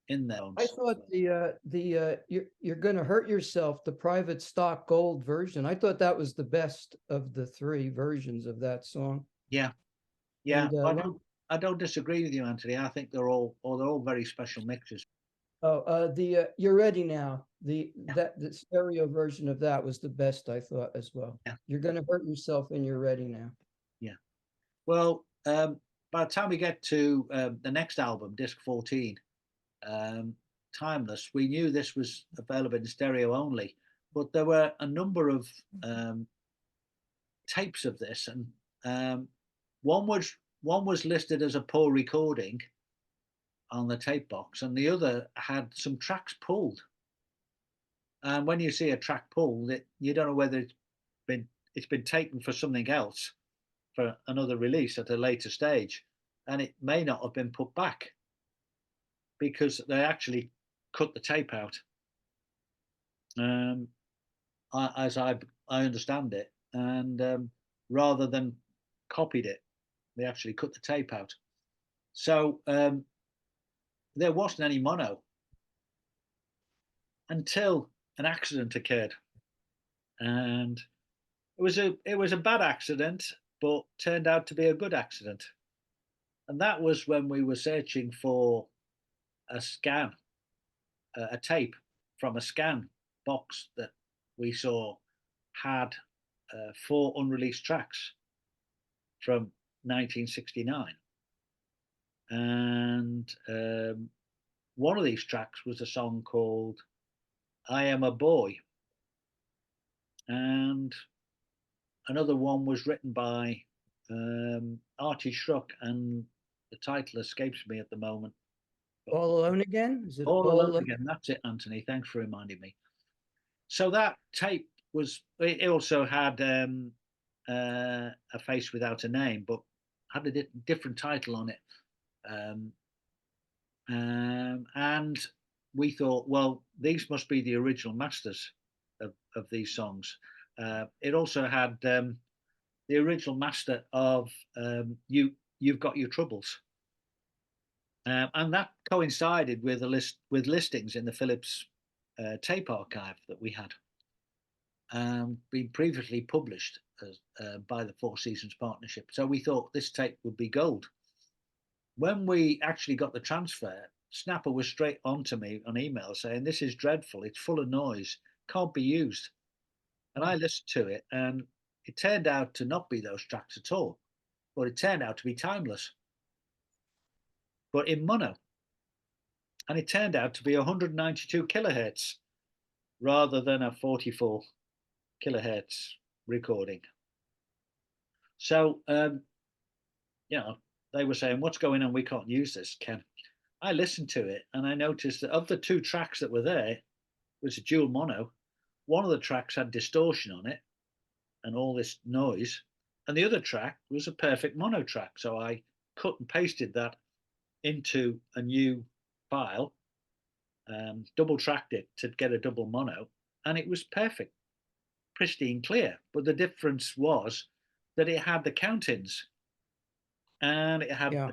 in there. I thought "You're Gonna Hurt Yourself," the private stock gold version, I thought that was the best of the three versions of that song. Yeah, yeah. And, I don't disagree with you, Anthony. I think they're all very special mixes. Oh, "You're Ready Now," the stereo version of that was the best, I thought, as well. Yeah. "You're Gonna Hurt Yourself" and "You're Ready Now." Yeah. Well, by the time we get to the next album, disc 14, Timeless, we knew this was available in stereo only, but there were a number of tapes of this, and one was listed as a poor recording on the tape box, and the other had some tracks pulled. And when you see a track pulled, you don't know whether it's been taken for something else, for another release at a later stage, and it may not have been put back because they actually cut the tape out. As I understand it, and rather than copied it, they actually cut the tape out. So there wasn't any mono until an accident occurred, and it was a bad accident, but turned out to be a good accident. And that was when we were searching for a scan, a tape from a scan box that we saw had 4 unreleased tracks from 1969. And one of these tracks was a song called "I Am a Boy." And another one was written by Artie Schruck, and the title escapes me at the moment. "All Alone Again"? Is it All Alone Again? That's it, Anthony. Thanks for reminding me. So that tape it also had A Face Without a Name, but had a different title on it. And we thought, well, these must be the original masters of these songs. It also had the original master of You've Got Your Troubles. And that coincided with with listings in the Philips tape archive that we had been previously published by the Four Seasons Partnership. So we thought this tape would be gold. When we actually got the transfer, Snapper was straight on to me on email saying, "This is dreadful. It's full of noise. Can't be used." And I listened to it, and it turned out to not be those tracks at all, but it turned out to be timeless, but in mono. And it turned out to be 192 kilohertz rather than a 44 kilohertz recording. So, they were saying, what's going on? We can't use this, Ken. I listened to it and I noticed that of the 2 tracks that were there, it was a dual mono. One of the tracks had distortion on it and all this noise, and the other track was a perfect mono track. So I cut and pasted that into a new file, double tracked it to get a double mono, and it was perfect, pristine clear. But the difference was that it had the count-ins and it had the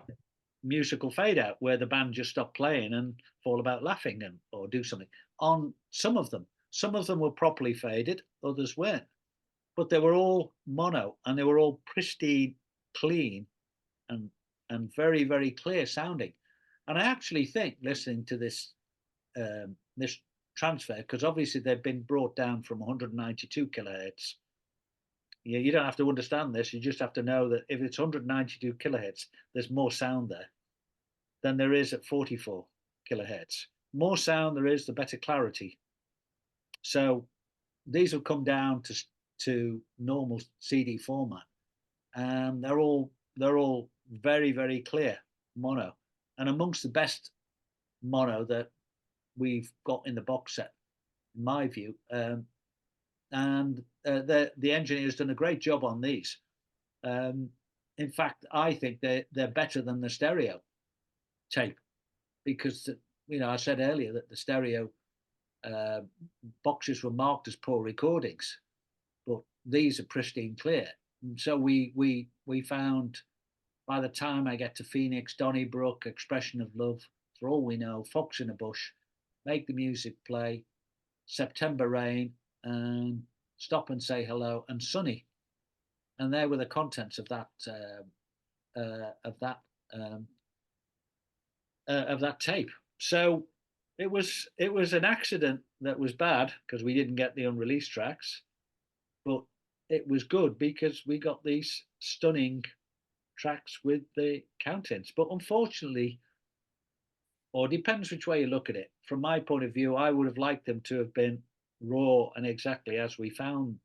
musical fade out where the band just stopped playing and fall about laughing or do something. On some of them were properly faded, others weren't, but they were all mono and they were all pristine, clean, and very, very clear sounding. And I actually think, listening to this this transfer, because obviously they've been brought down from 192 kilohertz. You don't have to understand this. You just have to know that if it's 192 kilohertz, there's more sound there than there is at 44 kilohertz. More sound there is, the better clarity. So these have come down to normal CD format, and they're all very, very clear mono, and amongst the best mono that we've got in the box set, in my view. And the engineer's done a great job on these. In fact, I think they're better than the stereo tape, because I said earlier that the stereo boxes were marked as poor recordings, but these are pristine clear. And so we found, by the time I get to Phoenix, Donnybrook, Expression of Love, For All We Know, Fox in a Bush, Make the Music Play, September Rain, and Stop and Say Hello, and Sunny, and there were the contents of that tape. So it was an accident that was bad because we didn't get the unreleased tracks, but it was good because we got these stunning tracks with the count-ins. But unfortunately, or depends which way you look at it, from my point of view, I would have liked them to have been raw and exactly as we found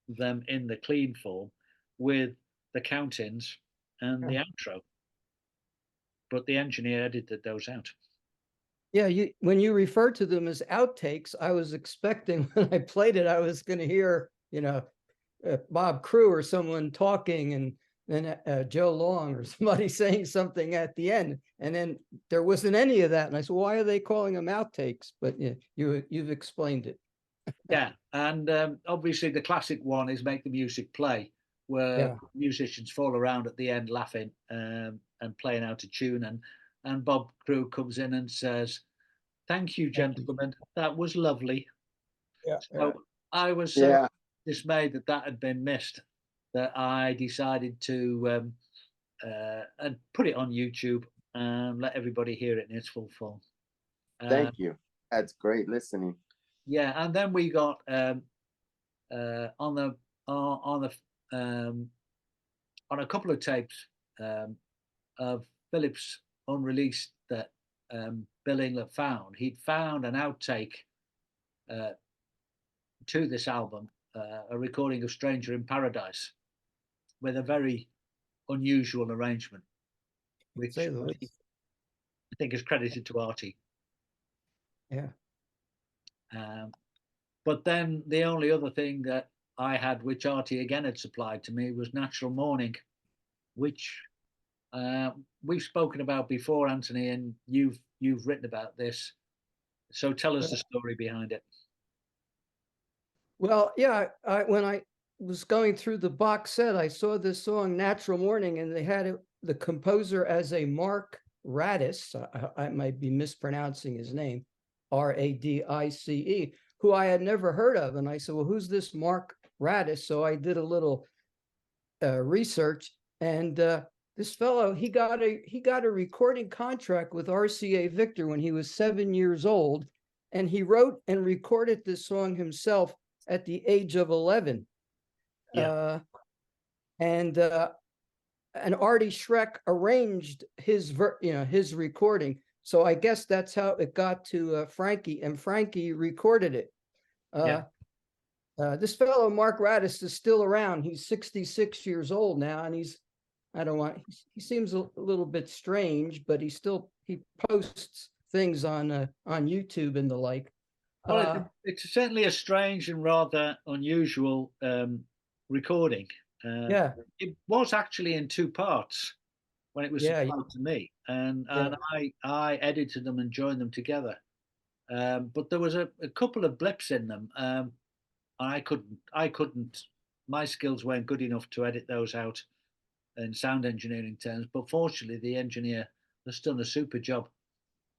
them in the clean form, with the count-ins and the outro. But the engineer edited those out. Yeah, when you refer to them as outtakes, I was expecting when I played it, I was going to hear, Bob Crewe or someone talking, and then Joe Long or somebody saying something at the end, and then there wasn't any of that. And I said, why are they calling them outtakes? But you've explained it. Yeah, and obviously the classic one is Make the Music Play, where musicians fall around at the end laughing and playing out a tune, and Bob Crewe comes in and says, "Thank you, gentlemen, that was lovely." So I was so dismayed that had been missed that I decided to and put it on YouTube and let everybody hear it in its full form. Thank you. That's great listening. Yeah, and then we got on a couple of tapes of Philip's unreleased that Bill Inglot found. He'd found an outtake to this album, a recording of Stranger in Paradise, with a very unusual arrangement, which I think is credited to Artie. Yeah. But then the only other thing that I had, which Artie again had supplied to me, was Natural Morning, which we've spoken about before, Anthony, and you've written about this. So tell us the story behind it. Well, yeah, when I was going through the box set, I saw this song Natural Morning, and they had the composer as a Mark Radice. I might be mispronouncing his name, Radice, who I had never heard of. And I said, well, who's this Mark Radice? So I did a little research, and this fellow, he got a recording contract with RCA Victor when he was 7 years old, and he wrote and recorded this song himself at the age of 11. uh, and Artie Schreck arranged his his recording. So I guess that's how it got to Frankie, and Frankie recorded it. This fellow Mark Radis is still around. He's 66 years old now, and he seems a little bit strange, but he posts things on YouTube and the like. Well, it's certainly a strange and rather unusual recording. It was actually in two parts when it was supplied to me, and I edited them and joined them together. But there was a couple of blips in them. I couldn't. My skills weren't good enough to edit those out in sound engineering terms. But fortunately, the engineer has done a super job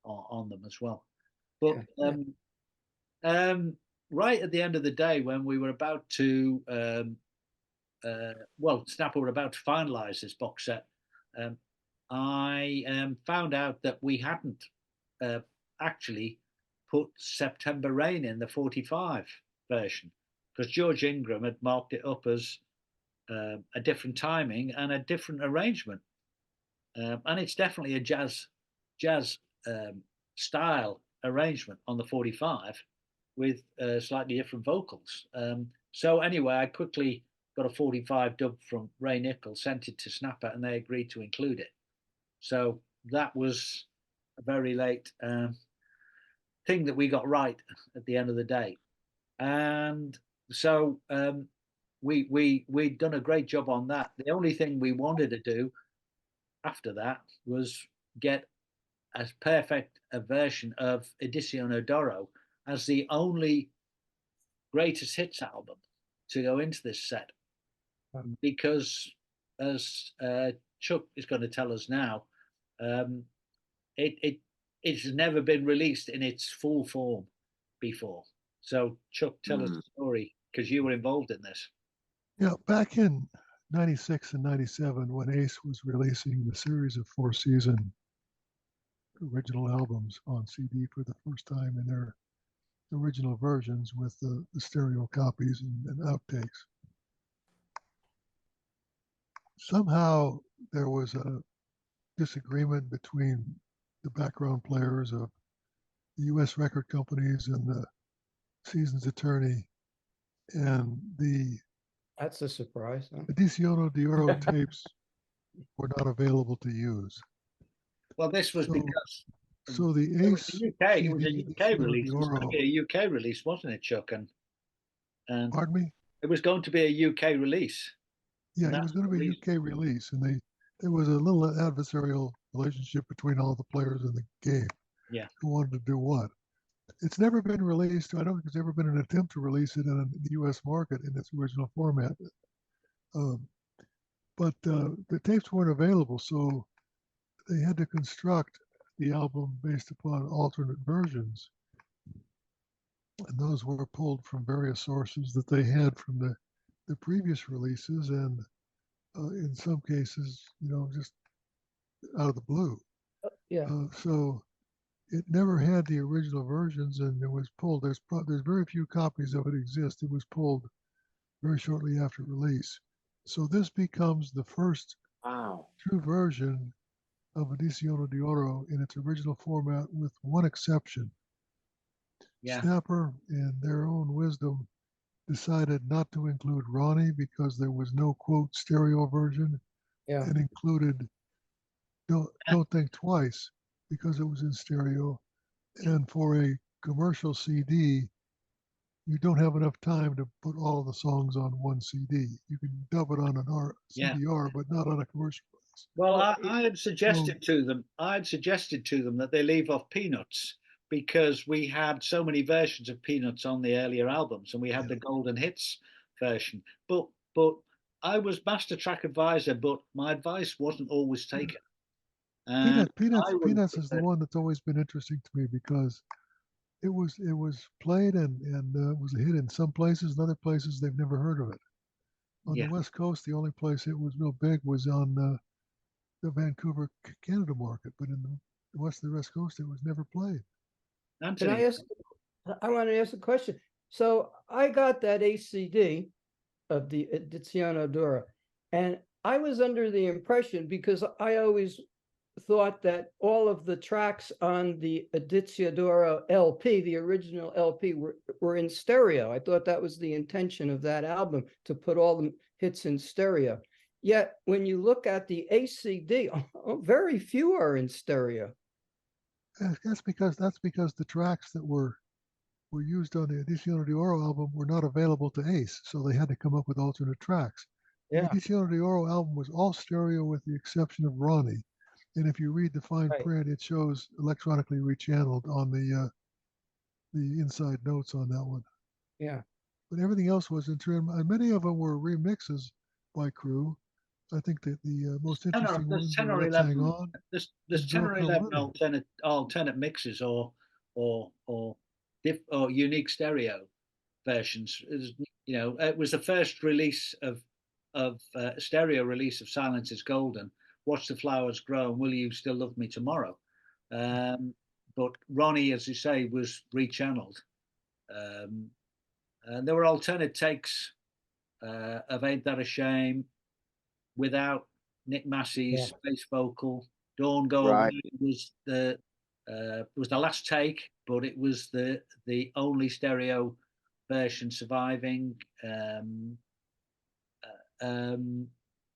on them as well. But right at the end of the day, when we were about to, Snapper were about to finalise this box set, I found out that we hadn't actually put September Rain in the 45 version, because George Ingram had marked it up as a different timing and a different arrangement. And it's definitely a jazz style arrangement on the 45 with slightly different vocals. So anyway, I quickly got a 45 dub from Ray Nichols, sent it to Snapper, and they agreed to include it. So that was a very late thing that we got right at the end of the day. And so we'd done a great job on that. The only thing we wanted to do after that was get as perfect a version of Edizione D'Oro as the only greatest hits album to go into this set, because as Chuck is going to tell us now, it's never been released in its full form before. So Chuck, tell us the story, because you were involved in this. Yeah, back in 96 and 97, when Ace was releasing the series of 4-season original albums on CD for the first time in their original versions with the stereo copies and outtakes. Somehow there was a disagreement between the background players of the U.S. record companies and the season's attorney, and that's a surprise. Huh? Edizione D'Oro tapes were not available to use. Well, this was because the Ace it was a UK release. It was going to be a UK release, wasn't it, Chuck? And pardon me? It was going to be a UK release. Yeah, it was going to be a UK release, and there was a little adversarial relationship between all the players in the game. Yeah, who wanted to do what? It's never been released. I don't think there's ever been an attempt to release it in the U.S. market in its original format. But the tapes weren't available, so they had to construct the album based upon alternate versions. And those were pulled from various sources that they had from the previous releases, and in some cases, just out of the blue. So it never had the original versions, and it was pulled. There's very few copies of it exist. It was pulled very shortly after release. So this becomes the first true version of Edizione D'Oro in its original format, with one exception. Snapper, in their own wisdom, decided not to include Ronnie because there was no, quote, stereo version, and included Don't Think Twice because it was in stereo. And for a commercial CD, you don't have enough time to put all the songs on one CD. You can dub it on an CDR, but not on a commercial release. Well, I had suggested to them that they leave off Peanuts, because we had so many versions of Peanuts on the earlier albums, and we had the Golden Hits version. But I was master track advisor, but my advice wasn't always taken. Peanuts is the one that's always been interesting to me, because it was played and was a hit in some places, and other places they've never heard of it. On the West Coast, the only place it was real big was on the Vancouver, Canada market, but in the West Coast, it was never played. Can I want to ask a question. So I got that ACD, of the Edizione D'Oro. And I was under the impression, because I always thought that all of the tracks on the Edizione D'Oro LP, the original LP, were in stereo. I thought that was the intention of that album, to put all the hits in stereo. Yet when you look at the ACD, very few are in stereo. That's because the tracks that were used on the Edizione D'Oro album were not available to Ace, so they had to come up with alternate tracks. The Yeah, Edizione D'Oro album was all stereo with the exception of Ronnie. And if you read the fine right. print, it shows electronically rechanneled on the inside notes on that one. Yeah. But everything else was in trim, and many of them were remixes by Crewe. I think that the most interesting There's ones 10 were or Let's Hang 11. On There's and 10 Door or Come 11 Running. alternate mixes or unique stereo versions. It was the first release of stereo release of Silence Is Golden. Watch the Flowers Grow and Will You Still Love Me Tomorrow? But Ronnie, as you say, was rechanneled. And there were alternate takes of Ain't That a Shame without Nick Massey's bass vocal. Dawn Go Right. Away was the last take, but it was the only stereo version surviving.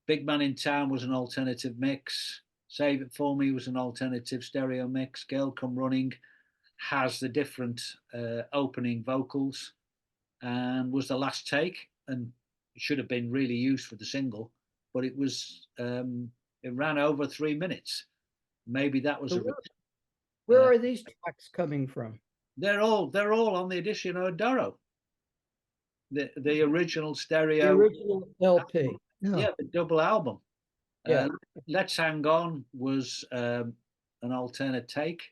Big Man in Town was an alternative mix. Save It For Me was an alternative stereo mix. Girl Come Running has the different opening vocals and was the last take, and it should have been really used for the single, but it was it ran over 3 minutes. Maybe that was So where are these tracks coming from? They're all on the Edizione D'Oro, the original The stereo, original LP. Yeah, the double album. Yeah. Let's Hang On was an alternate take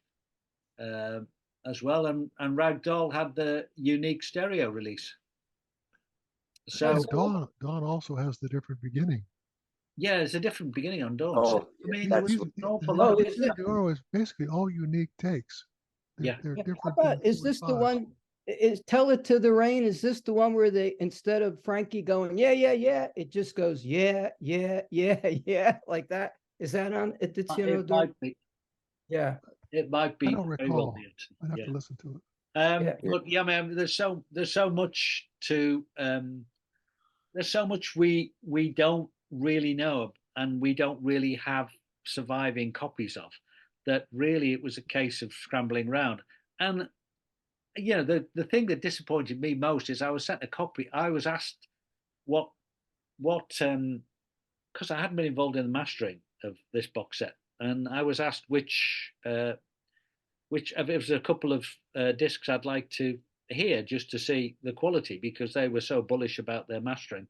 as well, and Ragdoll had the unique stereo release. So Dawn also has the different beginning. yeah, it's a different beginning on Dawn. Oh, So, I mean, that's there was what- an awful The lot. Edizione D'Oro is basically all unique takes. They're Yeah. How different. about, is this the one? Is Tell It to the Rain? Is this the one where they, instead of Frankie going, yeah, yeah, yeah, it just goes, yeah, yeah, yeah, yeah, like that? Is that on Edizione It D'Oro? might be. Yeah. It might be. I don't Very well recall. be it. I'd have Yeah. to listen to it. Yeah. But yeah, man, there's so much to there's so much we don't really know, and we don't really have surviving copies of, that really it was a case of scrambling around. And the thing that disappointed me most is I was sent a copy. I was asked what because I hadn't been involved in the mastering of this box set, and I was asked which if it was a couple of discs I'd like to hear just to see the quality, because they were so bullish about their mastering.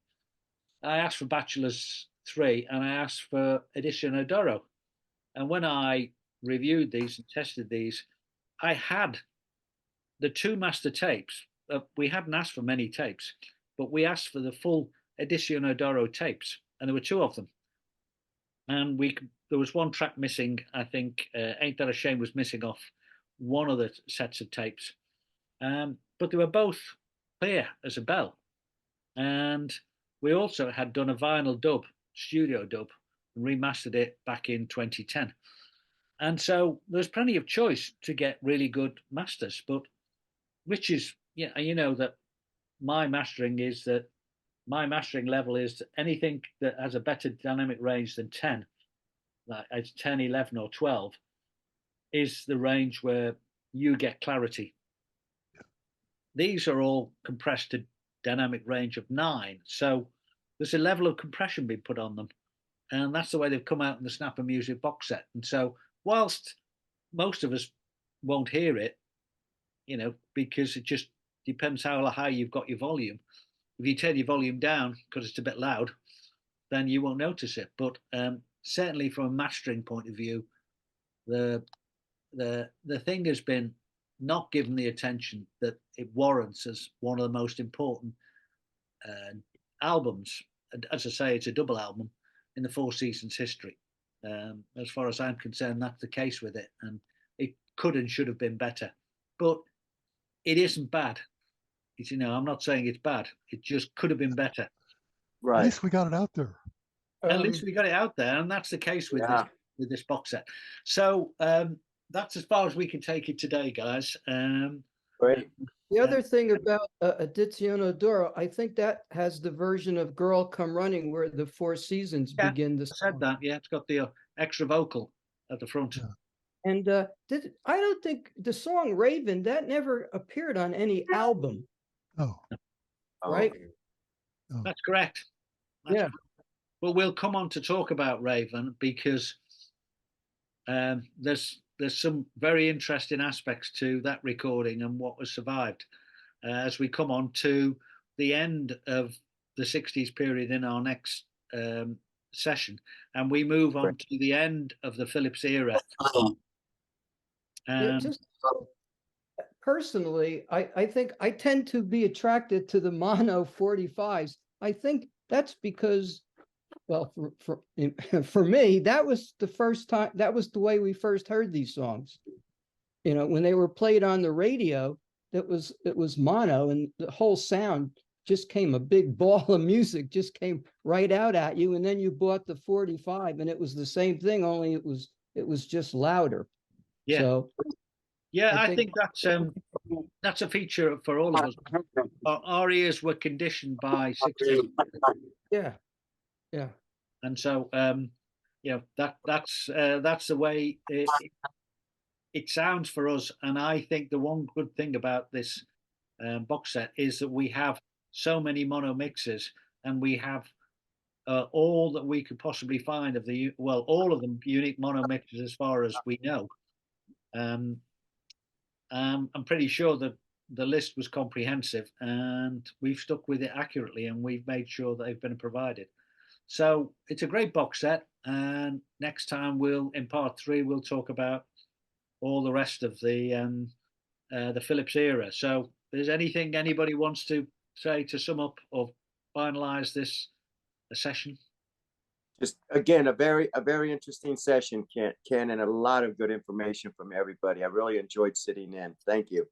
I asked for Bachelors 3 and I asked for Edizione D'Oro. And when I reviewed these and tested these, I had the 2 master tapes. We hadn't asked for many tapes, but we asked for the full Edizione D'Oro tapes, and there were 2 of them. And there was 1 track missing. I think Ain't That a Shame was missing off one of the sets of tapes. But they were both clear as a bell. And we also had done a vinyl dub, studio dub, and remastered it back in 2010. And so there's plenty of choice to get really good masters, but which is, that my mastering level is anything that has a better dynamic range than 10, like it's 10, 11, or 12, is the range where you get clarity. These are all compressed to dynamic range of 9. So there's a level of compression being put on them. And that's the way they've come out in the Snapper Music box set. And so whilst most of us won't hear it, because it just depends how high you've got your volume. If you turn your volume down because it's a bit loud, then you won't notice it. But certainly from a mastering point of view, the thing has been not given the attention that it warrants as one of the most important albums. As I say, it's a double album in the Four Seasons history. As far as I'm concerned, that's the case with it, and it could and should have been better, but it isn't bad. I'm not saying it's bad. It just could have been better. At Right. least we got it out there. At least we got it out there, and that's the case with Yeah. this box set. So that's as far as we can take it today, guys. Great. The other thing about Edizione D'Oro, I think that has the version of Girl Come Running where the Four Seasons Yeah, begin the I said song. that. Yeah, it's got the extra vocal at the front. Yeah. And I don't think the song Raven, that never appeared on any album, Oh, right? Okay. That's correct. That's Yeah. correct. Well, we'll come on to talk about Raven because there's some very interesting aspects to that recording and what was survived as we come on to the end of the 60s period in our next session, and we move on to the end of the Phillips era. Yeah, just personally, I think I tend to be attracted to the mono 45s. I think that's because, well, for me, that was the first time, that was the way we first heard these songs. You know, when they were played on the radio, it was mono, and the whole sound just came, a big ball of music just came right out at you. And then you bought the 45 and it was the same thing, only it was just louder. Yeah. So yeah, I think that's a feature for all of us. Our ears were conditioned by 60s. yeah. And so you know, that's the way it sounds for us. And I think the one good thing about this box set is that we have so many mono mixes, and we have all that we could possibly find of all of them unique mono mixes as far as we know. I'm pretty sure that the list was comprehensive, and we've stuck with it accurately, and we've made sure that they've been provided. So it's a great box set, and next time in part 3 we'll talk about all the rest of the Phillips era. So is anything anybody wants to say to sum up or finalize this session? Just again, a very interesting session, Ken, and a lot of good information from everybody. I really enjoyed sitting in. Thank you.